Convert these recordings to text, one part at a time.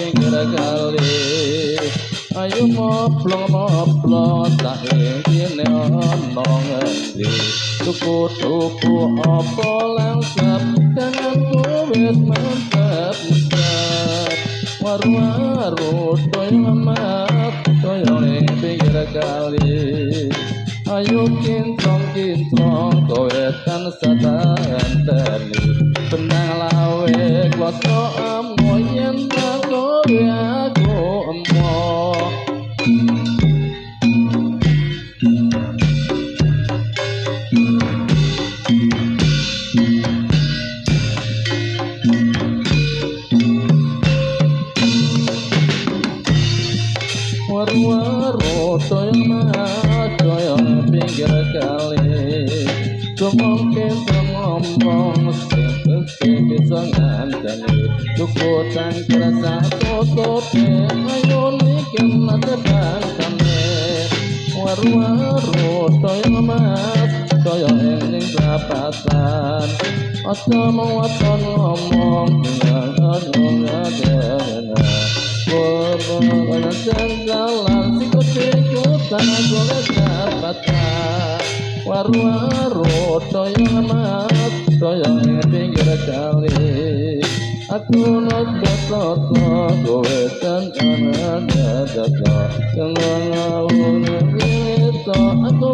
pinggir kali ayo moplong tak ingin ono ngendi tuku apa langsap tanganku wis mantap waru toyo amat toyo pinggir kali ayo kinclong kowe tansah tanteni benang lawe kloso amoyen kowe aku emoh waru toyo pinggir kali mungkin ngomong sing bisa ngandani tuku tangkir satu ayo niken nate bangkane waru toyo mas toyo ning perapatan aja mau ngomong Bobo jalan sikut-sikutan golek dapatan waru toyo mas toyo pinggir kali aku notot kowe tenan dada ngawur itu aku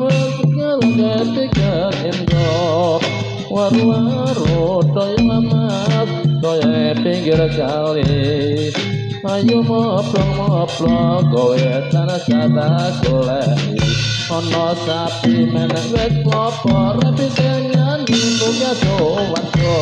pikir endo waru toyo mas toyo pinggir kali ayo moplong kowe tanah sada golek ono sapi menek wet klopo rapi nyanyi muga sowarga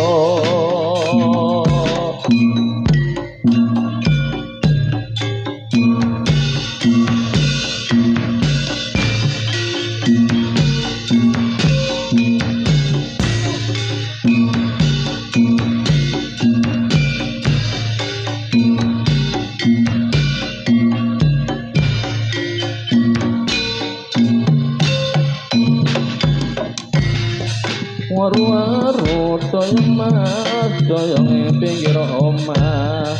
waru toyo mas toyo pinggir omah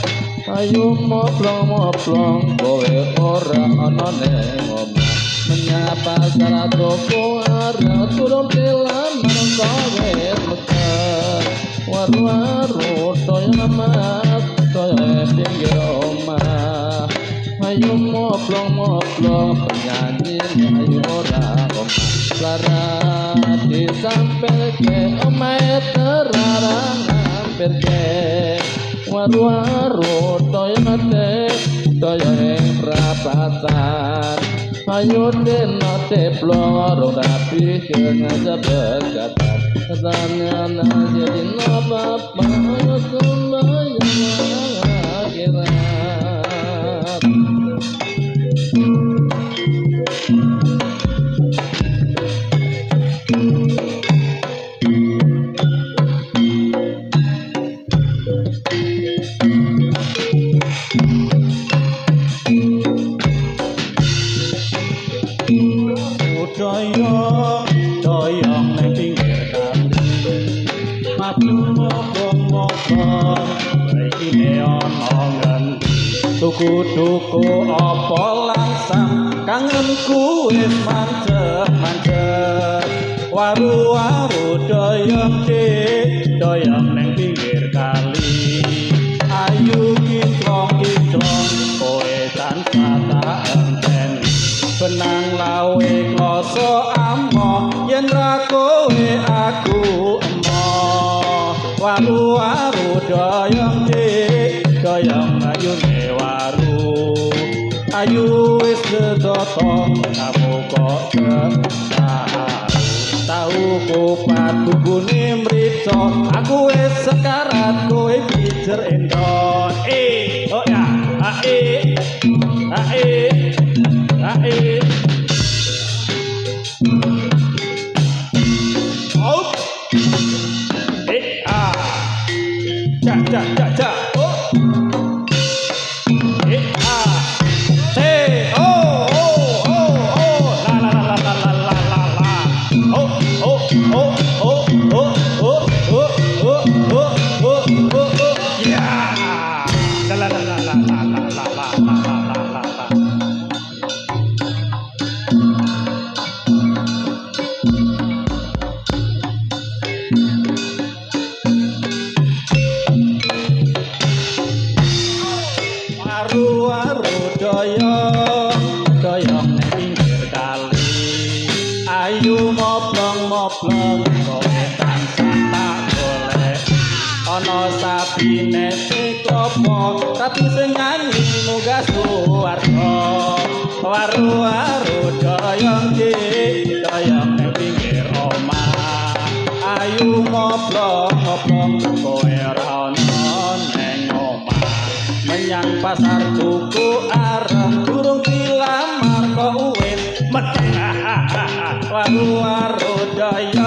ayo moplong kowe ora ana ning omah menyapa salah toko arep turun telan kowe meker waru toyo mas toyo pinggir omah ayo moplong penyanyi ayo ora omah lara disampel ke omae terarang hampir ke waru toyo toyo ing perapatan ayo deno teploro tapi ngajabekatan ketanyan jadi napa ayo sembayang akhirat toyo nang pinggir kali matu mokong iki ono ngendi tuku apa langsam kangenku wis mancep waru toyo nang pinggir kali ayu kinclong kowe tansah tak enteni benang lawe kloso amo yen ra kowe aku emoh waru doyong ayune waru ayu wis sedoto kamu kok tahu kupat bubune mrica aku wis sekarat kowe pijer endon oh ya la la la la la tugas Suwarto waru-waru doyong ki doyong ning pinggir omah ayu ngoplong-ngoplong kowe ra ono neng omah menyang pasar tuku areng durung dilamar kok uwit meteng waru-waru doyong